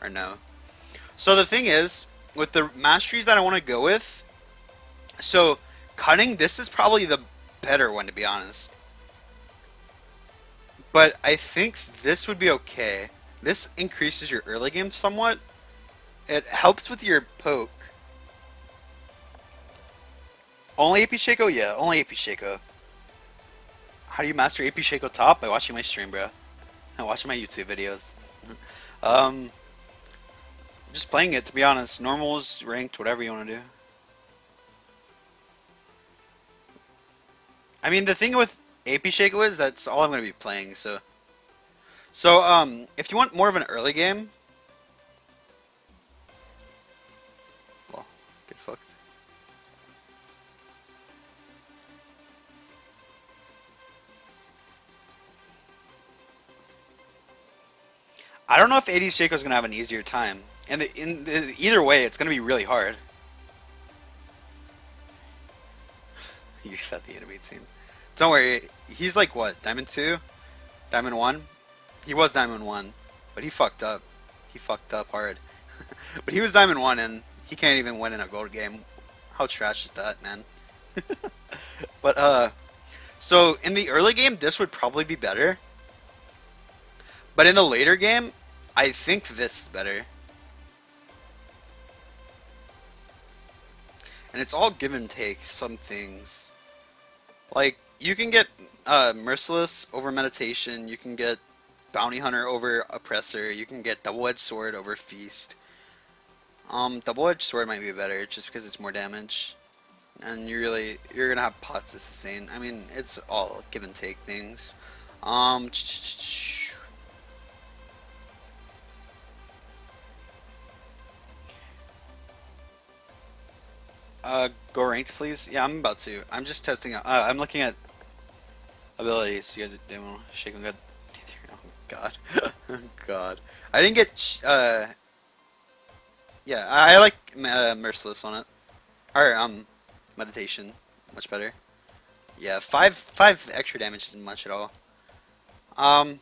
or no? So the thing is, with the masteries that I want to go with, so Cunning, this is probably the better one to be honest. But I think this would be okay. This increases your early game somewhat. It helps with your poke. Only AP Shaco? Yeah, only AP Shaco. How do you master AP Shaco top? By watching my stream, bro. And watching my YouTube videos. Just playing it, to be honest. Normals, ranked, whatever you want to do. I mean, the thing with AP Shaco is that's all I'm going to be playing, so... if you want more of an early game... Well, get fucked. I don't know if AD Shaco is going to have an easier time. And either way, it's going to be really hard. You fed the enemy team. Don't worry, he's like what? Diamond 2? Diamond 1? He was Diamond 1, but he fucked up. He fucked up hard. But he was Diamond 1 and he can't even win in a gold game. How trash is that, man? But, so in the early game, this would probably be better. But in the later game, I think this is better. And it's all give and take, some things. Like, you can get Merciless over Meditation, you can get Bounty Hunter over Oppressor, you can get Double-Edged Sword over Feast. Double-Edged Sword might be better, just because it's more damage. And you're gonna have pots to sustain. I mean, it's all give and take things. Go ranked, please. Yeah, I'm about to. I'm just testing out. I'm looking at abilities. You got demo Shaco good. Oh God, God. I didn't get. Yeah, I like Merciless on it. Or Meditation, much better. Yeah, five extra damage isn't much at all. I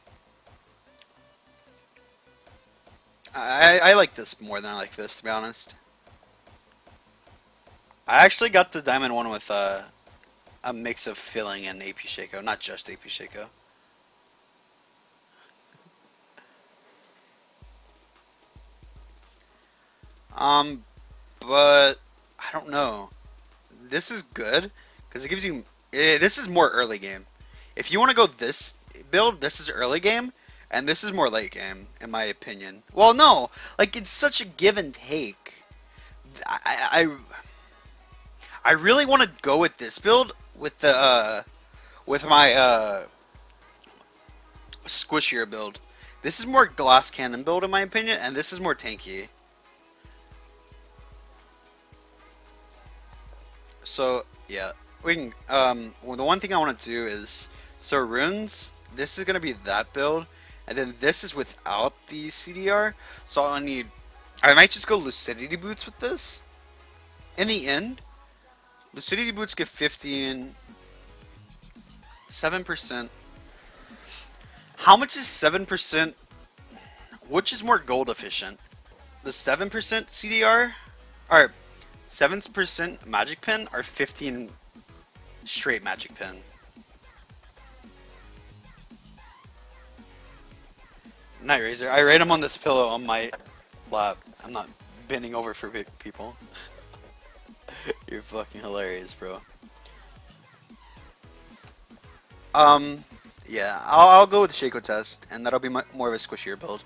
like this more than I like this, to be honest. I actually got the Diamond 1 with a mix of filling and AP Shaco, not just AP Shaco. But I don't know. This is good because it gives you. This is more early game. If you want to go this build, this is early game, and this is more late game, in my opinion. Well, no, like it's such a give and take. I really want to go with this build with the with my squishier build. This is more glass cannon build in my opinion, and this is more tanky. So yeah, we can. Well, the one thing I want to do is so runes. This is gonna be that build, and then this is without the CDR. So I need. I might just go lucidity boots with this. In the end. Lucidity boots give 15, 7%. How much is 7%? Which is more gold efficient? The 7% CDR, or 7% magic pen, or 15 straight magic pen? Night Razor. I rate him on this pillow on my lap. I'm not bending over for people. You're fucking hilarious, bro. Yeah, I'll go with the Shaco test, and that'll be more of a squishier build.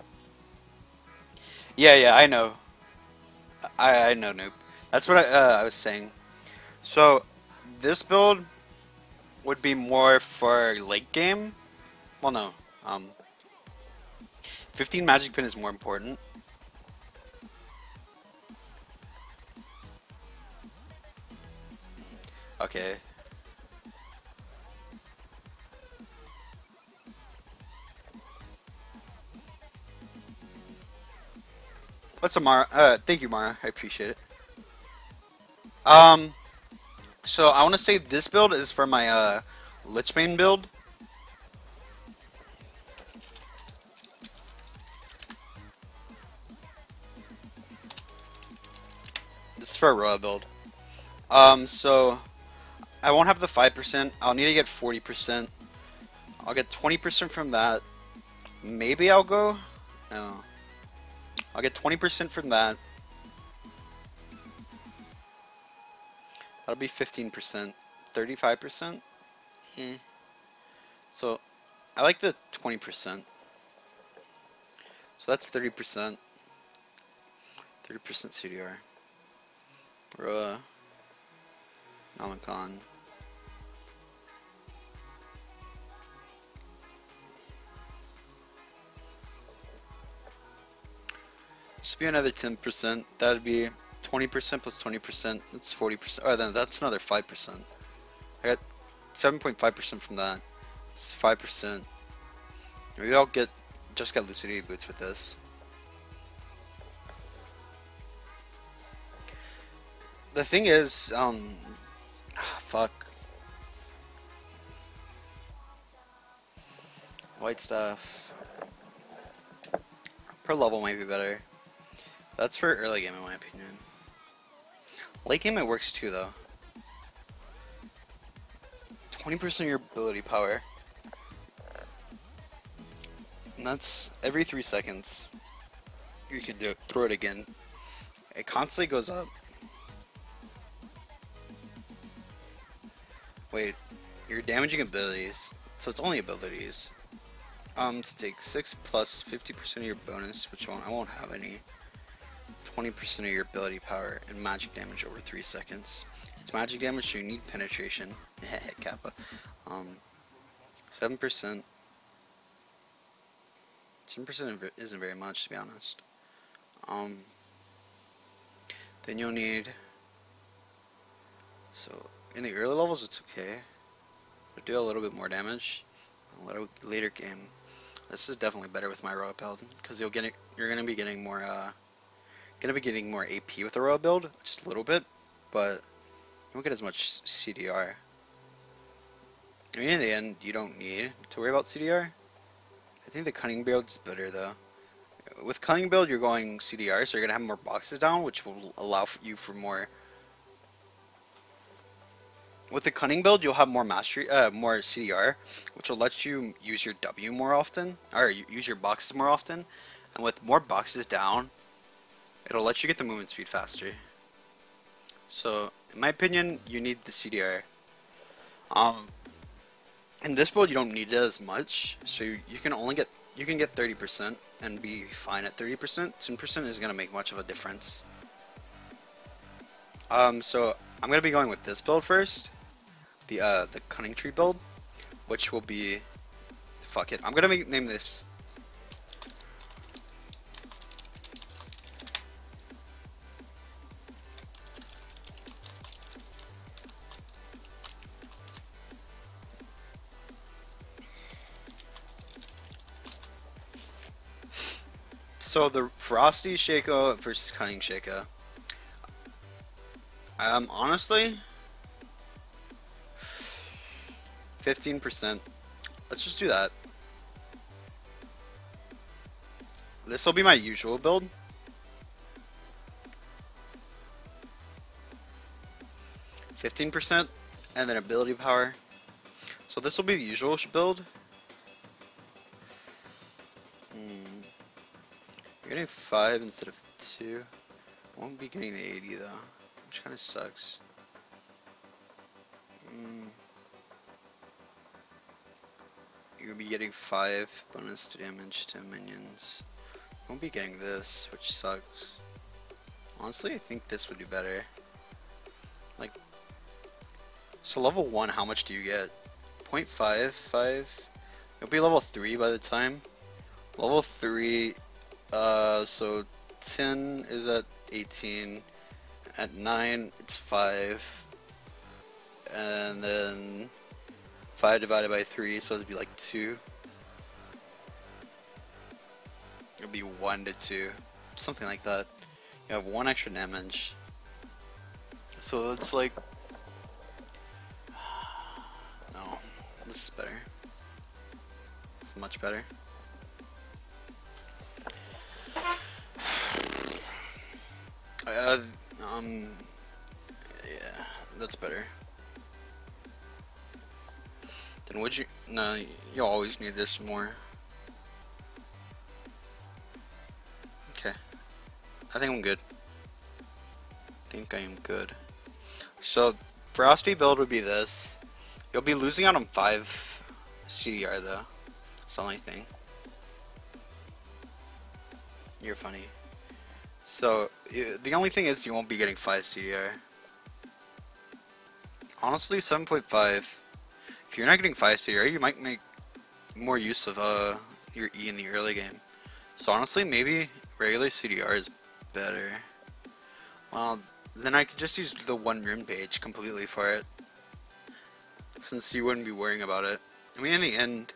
Yeah, I know. I know, noob. That's what I was saying. So, this build would be more for late game. Well, no. 15 magic pin is more important. Okay. What's up, Mara? Thank you, Mara. I appreciate it. So I want to say this build is for my Lichbane build. This is for a royal build. So I won't have the 5%. I'll need to get 40%. I'll get 20% from that. Maybe I'll go. No. I'll get 20% from that. That'll be 15%. 35%. So I like the 20%. So that's 30%. 30% CDR. Nomicon. Just be another 10%. That'd be 20% plus 20%. That's 40%. Oh, then that's another 5%. I got 7.5% from that. It's 5%. Maybe I'll just get lucidity boots with this. The thing is, fuck. VoidStaff. Per level might be better. That's for early game in my opinion. Late game it works too though. 20% of your ability power. And that's every 3 seconds. You can throw it again. It constantly goes up. Wait, you're damaging abilities, so it's only abilities. To take 6 plus 50% of your bonus, which I won't have any. 20% of your ability power and magic damage over 3 seconds. It's magic damage, so you need penetration. Kappa. 7%. 7% isn't very much, to be honest. Then you'll need. So in the early levels, it's okay. But do a little bit more damage. A little later game. This is definitely better with my royal build because you're gonna be getting more AP with the royal build, just a little bit, but you won't get as much CDR. I mean, in the end, you don't need to worry about CDR. I think the Cunning build's better though. With Cunning build, you're going CDR, so you're gonna have more boxes down, which will allow you for more. With the Cunning build, you'll have more more CDR, which will let you use your W more often, or use your boxes more often. And with more boxes down, it'll let you get the movement speed faster. So, in my opinion, you need the CDR. In this build, you don't need it as much, so you can get 30% and be fine at 30%. 10% isn't gonna make much of a difference. So I'm gonna be going with this build first. The Cunning tree build, which will be, fuck it, I'm gonna name this. So the Frosty Shaco versus Cunning Shaco. Honestly, 15%. Let's just do that. This will be my usual build. %, and then ability power. So this will be the usual build. You're getting 5 instead of 2. Won't be getting the 80 though, which kind of sucks. You'll be getting 5 bonus to damage to minions. Won't be getting this, which sucks. Honestly, I think this would do better. Like, so level 1, how much do you get? 0.55. You'll be level 3 by the time. Level 3, so 10 is at 18. At 9, it's 5. And then 5 divided by 3, so it'd be like 2. It'd be 1 to 2. Something like that. You have 1 extra damage. So it's like... No, this is better. It's much better. No, you'll always need this more. Okay. I think I'm good. I think I am good. So, Frosty build would be this. You'll be losing out on 5 CDR though. That's the only thing. You're funny. So, the only thing is you won't be getting 5 CDR. Honestly, 7.5. If you're not getting 5 CDR, you might make more use of your E in the early game. So honestly, maybe regular CDR is better. Well, then I could just use the one rune page completely for it, since you wouldn't be worrying about it. I mean, in the end,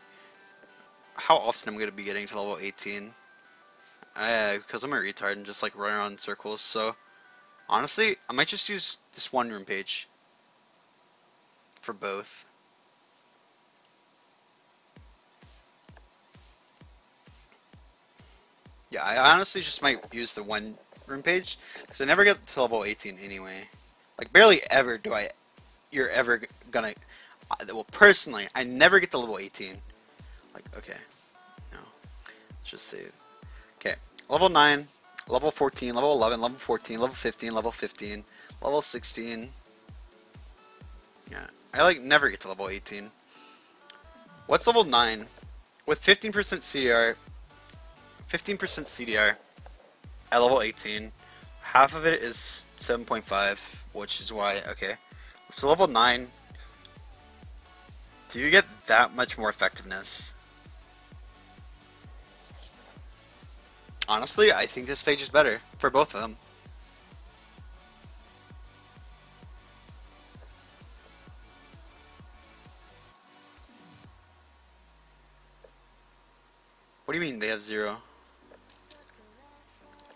how often I'm going to be getting to level 18? Because I'm a retard and just like run around in circles, so honestly, I might just use this one rune page for both. Yeah, I honestly just might use the one rune page, because I never get to level 18 anyway. Like, barely ever do you're ever gonna, well, personally, I never get to level 18. Like, okay, no, let's just save. Okay, level 9, level 14, level 11, level 14, level 15, level 15, level 16. Yeah, I like never get to level 18. What's level 9? With 15% CDR, 15% CDR at level 18, half of it is 7.5, which is why, okay. So level 9, do you get that much more effectiveness? Honestly, I think this page is better for both of them. What do you mean they have 0?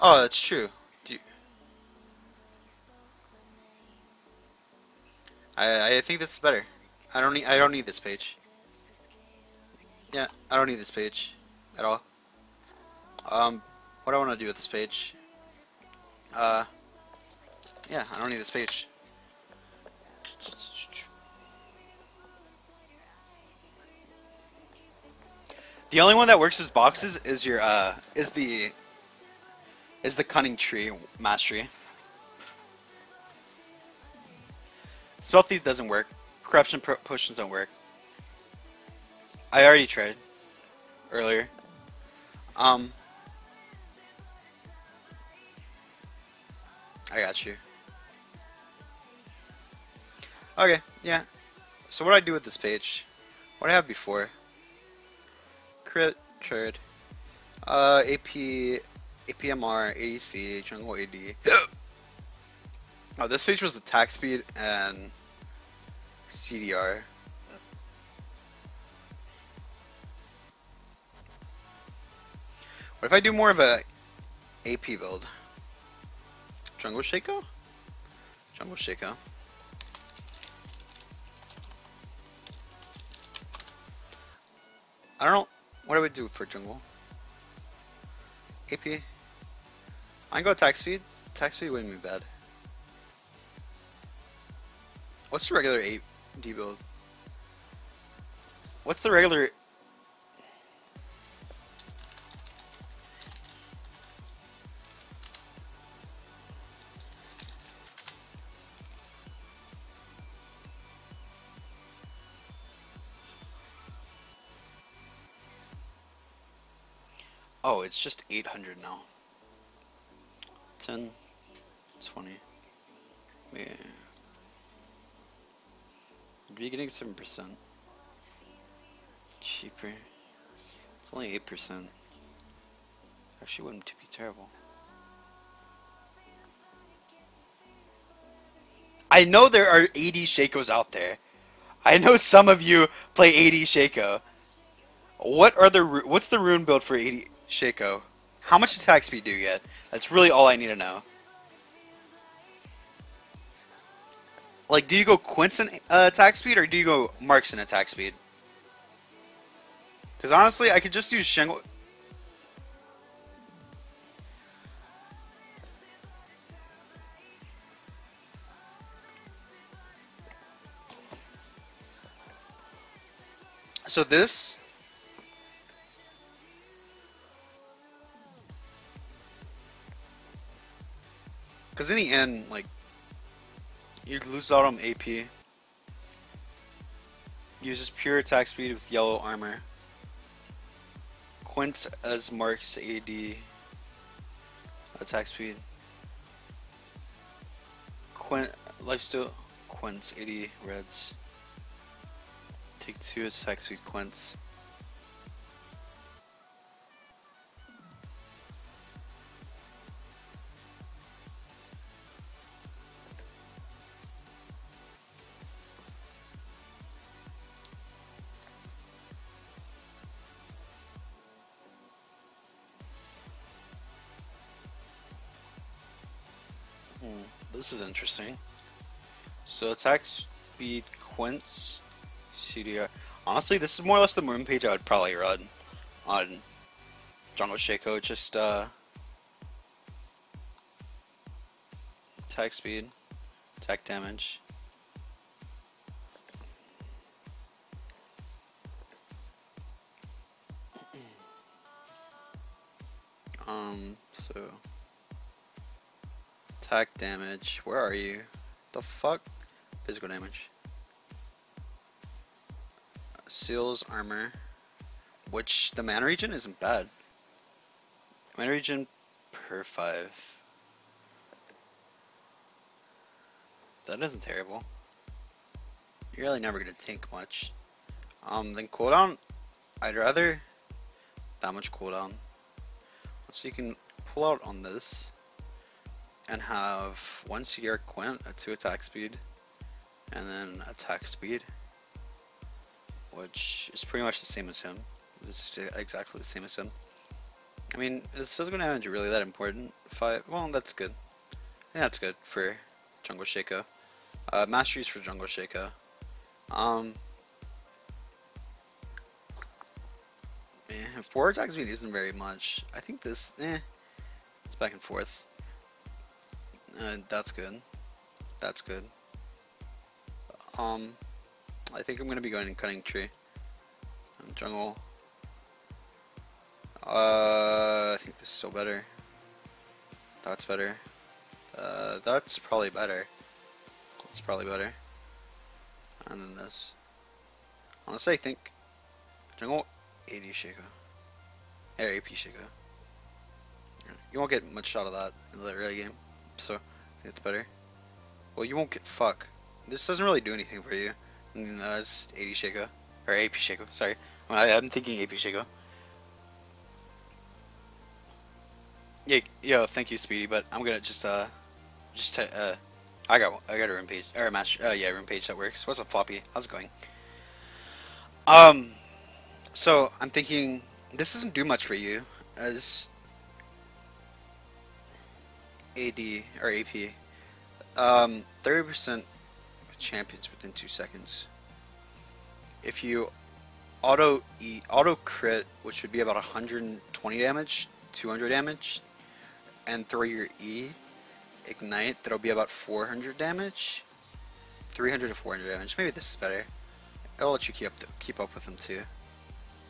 Oh, that's true. I think this is better. I don't need this page. Yeah, I don't need this page at all. What do I want to do with this page? Yeah, I don't need this page. The only one that works as boxes is your is the Cunning tree mastery. Spell Thief doesn't work. Corruption potions don't work. I already tried earlier. I got you. Okay, yeah. So what do I do with this page? What did I have before? Crit, trade, AP, APMR, ADC, jungle AD. Oh, this page was attack speed and CDR. What if I do more of a AP build? Jungle Shaco? Jungle Shaco. I don't know. What do I do for jungle? AP. I can go attack speed. Attack speed wouldn't be bad. What's the regular AD build? What's the regular... Oh, it's just 800 now. 10, 20. Yeah. Be getting 7%. Cheaper. It's only 8%. Actually, wouldn't be terrible. I know there are 80 Shacos out there. I know some of you play 80 Shaco. What's the rune build for 80 Shaco? How much attack speed do you get? That's really all I need to know. Like, do you go Quinton attack speed or do you go Markson attack speed? Because honestly, I could just use Shingle. So this, because in the end, like, you lose out on AP. Uses pure attack speed with yellow armor. Quint as Mark's AD. Attack speed. Quint, lifesteal, Quint's 80 reds. Take 2 attack speed Quints. This is interesting. So attack speed Quints, CDR. Honestly, this is more or less the moon page I would probably run on Jungle Shaco. Just attack speed, attack damage. So attack damage. Where are you? The fuck? Physical damage. Seals armor, which the mana regen isn't bad. Mana regen per 5. That isn't terrible. You're really never gonna tank much. Then cooldown, I'd rather that much cooldown. So you can pull out on this and have 1 CR Quint at 2 attack speed and then attack speed, which is pretty much the same as him. This is exactly the same as him. I mean, is physical damage really that important? 5, well, that's good. Yeah, that's good for Jungle Shaco. Masteries for Jungle Shaco. Yeah, 4 attack speed isn't very much. I think this, it's back and forth. That's good. That's good. I think I'm gonna be going in Cunning tree. Jungle. I think this is still better. That's better. That's probably better. That's probably better. And then this. Honestly, I think Jungle 80 Shaco. Or AP Shaco. You won't get much out of that in the early game, so I think it's better. Well, you won't get fuck. This doesn't really do anything for you. It's 80 Shaco. Or AP Shaco, sorry. I'm thinking AP Shaco. Yeah, yo, thank you, Speedy, but I'm gonna I got a rune page, or a master, yeah, rune page that works. What's up, Floppy? How's it going? So I'm thinking this doesn't do much for you as AD or AP. 30% champions within 2 seconds. If you auto crit, which would be about 120 damage, 200 damage, and throw your E, ignite, that'll be about 400 damage, 300 to 400 damage. Maybe this is better. It'll let you keep up with them too.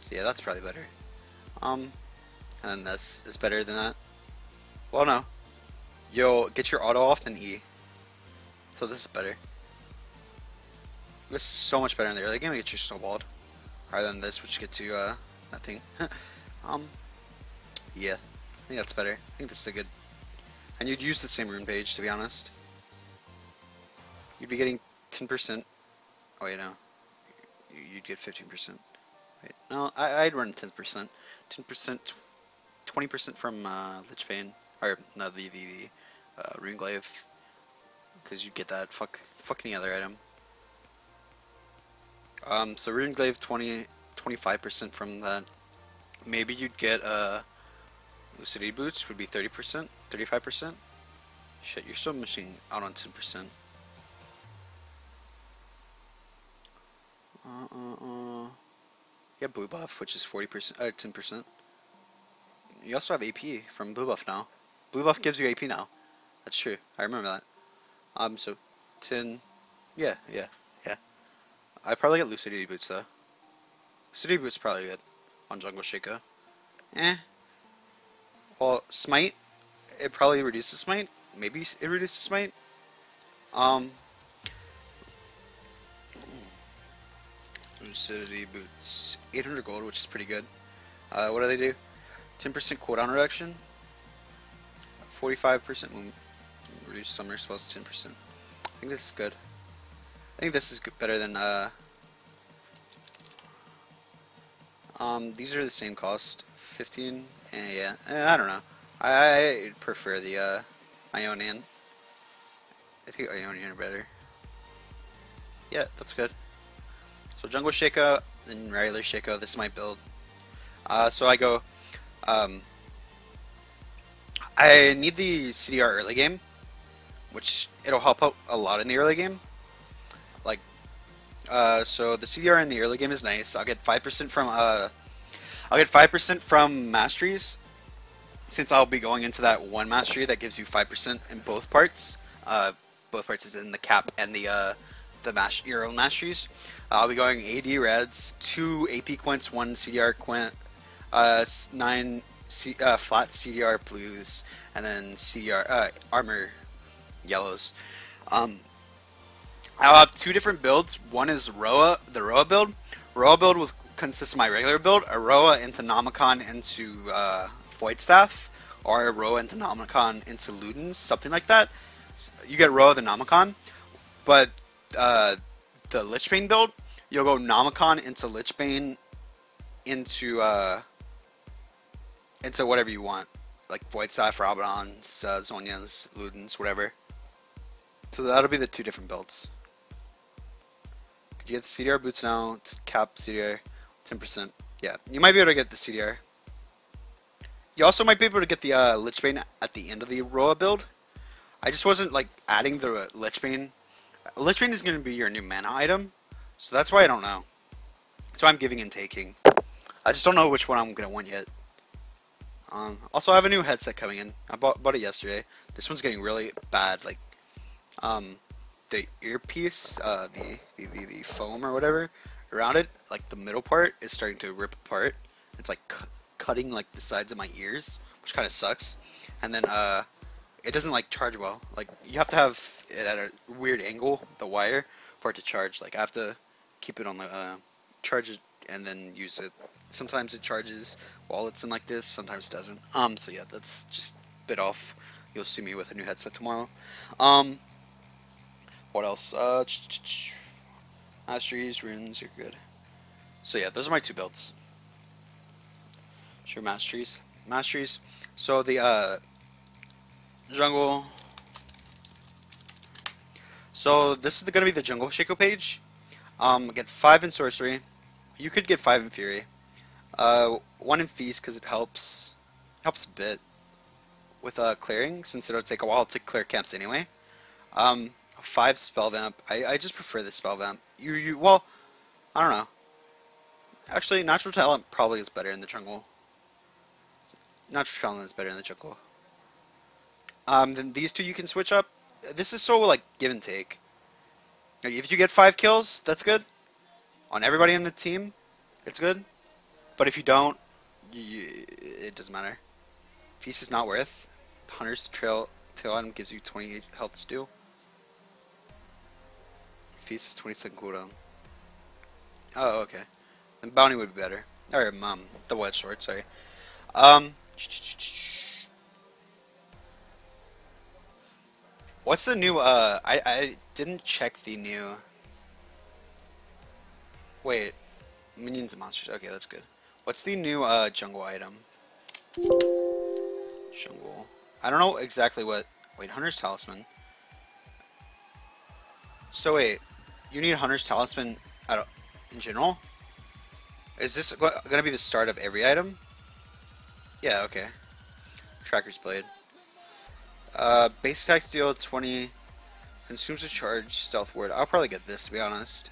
So yeah, that's probably better. And then this is better than that. Well, no, you'll get your auto off then E. So this is better. This is so much better in the early game. It gets you snowballed, rather than this, which gets you nothing. Yeah, I think that's better. I think this is a good. And you'd use the same rune page, to be honest. You'd be getting 10%. Oh wait, no. You'd get 15%. Wait, no, I'd run 10%. 10%, 20% from Lichbane, or no, the RuneGlaive, because you get that. Fuck any other item. So RuneGlaive 25% from that. Maybe you'd get lucidity boots would be 30%, 35%. Shit, you're still missing out on 10%. You have blue buff, which is 40%, 10%. You also have AP from blue buff now. Blue buff gives you AP now. That's true. I remember that. So 10. Yeah. I probably get lucidity boots though. Lucidity Boost's probably good on Jungle Shaco. Eh. Well, Smite, it probably reduces Smite. Maybe it reduces Smite. Lucidity Boots, 800 gold, which is pretty good. What do they do? 10% cooldown reduction, 45% reduce summoner spells 10%. I think this is good. I think this is better than these are the same cost, 15. Yeah, I don't know. I prefer the Ionian. I think Ionian are better. Yeah, that's good. So Jungle Shaco and regular Shaco. This is my build. So I go. I need the CDR early game, which it'll help out a lot in the early game. Like, so the CDR in the early game is nice. I'll get 5% from Masteries, since I'll be going into that one mastery that gives you 5% in both parts. Both parts is in the cap and your own masteries. I'll be going AD reds, 2 AP quints, 1 CDR quint, 9 flat CDR blues, and then CDR armor yellows. I'll have 2 different builds. One is Roa, the Roa build. Roa build will consist of my regular build, a Roa into Nomicon into VoidStaff, or a Roa into Nomicon into ludens, something like that. So you get Roa the Nomicon, but the Lichbane build, you'll go Nomicon into Lichbane into whatever you want, like VoidStaff, Rabadons, Zhonya's, ludens, whatever. So that'll be the 2 different builds. You get the CDR boots now, cap CDR, 10%. Yeah, you might be able to get the CDR. You also might be able to get the Lichbane at the end of the Roa build. I just wasn't like adding the Lichbane. Lichbane is going to be your new mana item, so that's why I don't know. That's why I'm giving and taking. I just don't know which one I'm going to want yet. Also, I have a new headset coming in. I bought it yesterday. This one's getting really bad. Like, the earpiece, the foam or whatever around it, like the middle part is starting to rip apart. It's like cutting like the sides of my ears, which kind of sucks. And then it doesn't like charge well. Like, you have to have it at a weird angle, the wire, for it to charge. Like, I have to keep it on the charge it and then use it. Sometimes it charges while it's in like this, sometimes it doesn't. So yeah, that's just a bit off. You'll see me with a new headset tomorrow. What else? Masteries, runes, you're good. So yeah, those are my 2 builds. Sure, Masteries. Masteries. So the jungle. So this is gonna be the Jungle Shaco page. Get 5 in sorcery. You could get 5 in fury. 1 in feast because it helps. Helps a bit with clearing, since it'll take a while to clear camps anyway. 5 spell vamp. I just prefer the spell vamp. Well, I don't know. Actually, natural talent probably is better in the jungle. Natural talent is better in the jungle. Then these 2 you can switch up. This is so like give and take. Like, if you get 5 kills, that's good. On everybody in the team, it's good. But if you don't, it doesn't matter. Feast is not worth. Hunter's tail item gives you 28 health steal. Feast is 20-second cooldown. Oh, okay. Then bounty would be better. Or the wedge sword. Sorry. What's the new? I didn't check the new. Wait, minions and monsters. Okay, that's good. What's the new jungle item? Jungle. I don't know exactly what. Wait, Hunter's Talisman. So wait, you need Hunter's Talisman in general? Is this gonna be the start of every item? Yeah, okay. Tracker's Blade. Base attacks deal 20, consumes a charge, stealth ward. I'll probably get this, to be honest.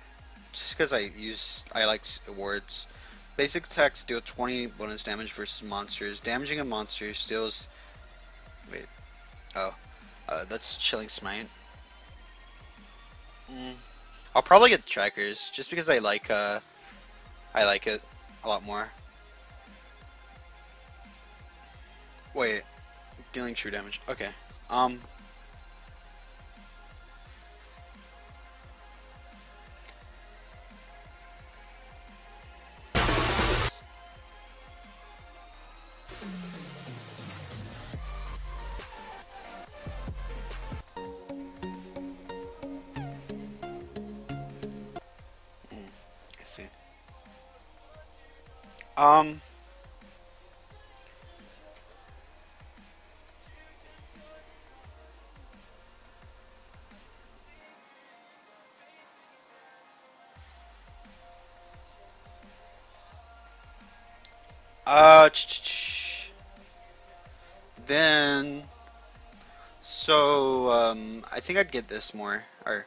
Just because I like words. Basic attacks deal 20 bonus damage versus monsters. Damaging a monster steals... Wait. Oh. That's Chilling Smite. I'll probably get trackers, just because I like I like it a lot more. Wait, dealing true damage. Okay. I see. Uh, then, so, I think I'd get this more, or,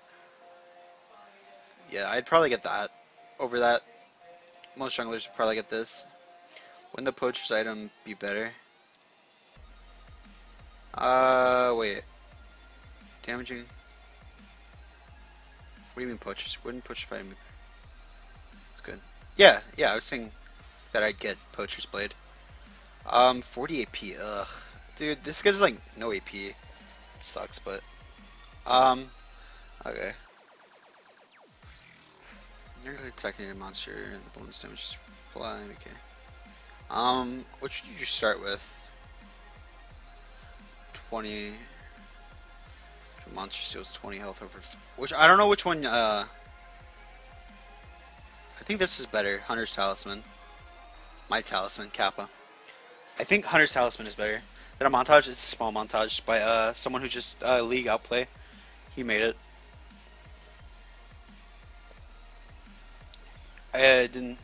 yeah, I'd probably get that over that. Most junglers would probably get this. Wouldn't the poacher's item be better? Wait. Damaging? What do you mean poachers? Wouldn't poacher's item be better? It's good. Yeah, I was saying that I'd get poacher's blade. 40 AP, ugh. Dude, this guy's like no AP. It sucks, but, okay. You're really attacking a monster and the bonus damage is flying, okay. What should you start with? 20. Monster steals 20 health over. Which, I don't know which one, I think this is better. Hunter's Talisman. My Talisman, Kappa. I think Hunter's Talisman is better. Then a montage, it's a small montage by, someone who just, League Outplay. He made it. I didn't.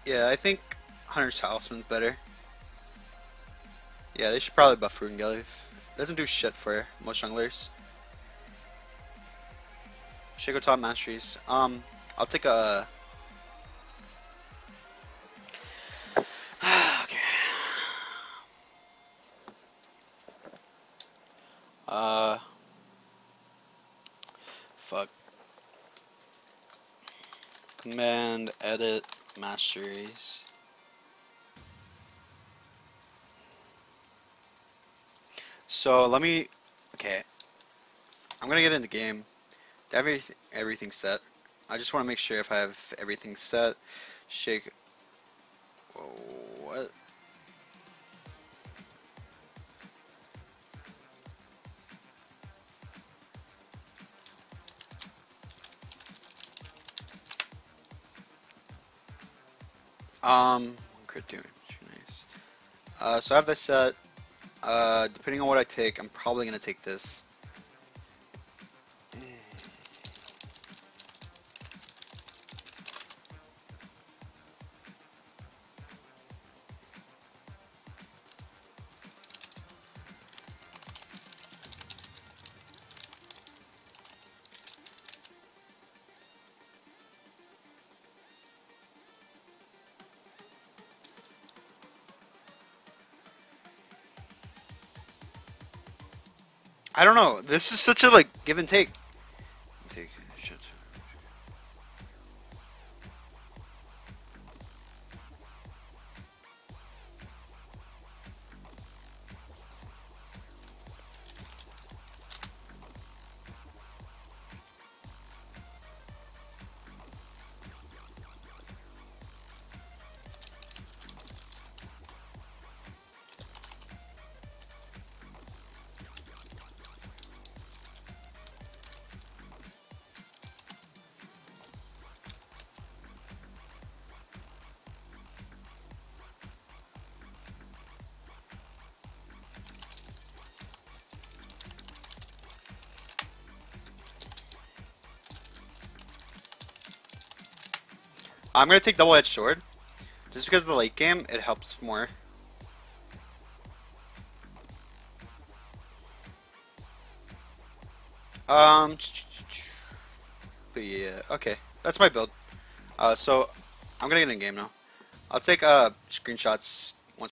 Yeah, I think Hunter's Talisman's better. Yeah, they should probably buff RuneGlaive. Doesn't do shit for most junglers. Shaco top Masteries. I'll take a. Okay. Fuck. Command edit Masteries. So let me. Okay. I'm gonna get in the game. Everything set. I just want to make sure if I have everything set. Shake. Whoa, what? Crit damage, nice. So I have this set. Depending on what I take, I'm probably gonna take this. I don't know. This is such a like give and take. Take shit. I'm gonna take double-edged sword, just because of the late game, it helps more. But yeah, okay, that's my build. So I'm gonna get in game now. I'll take screenshots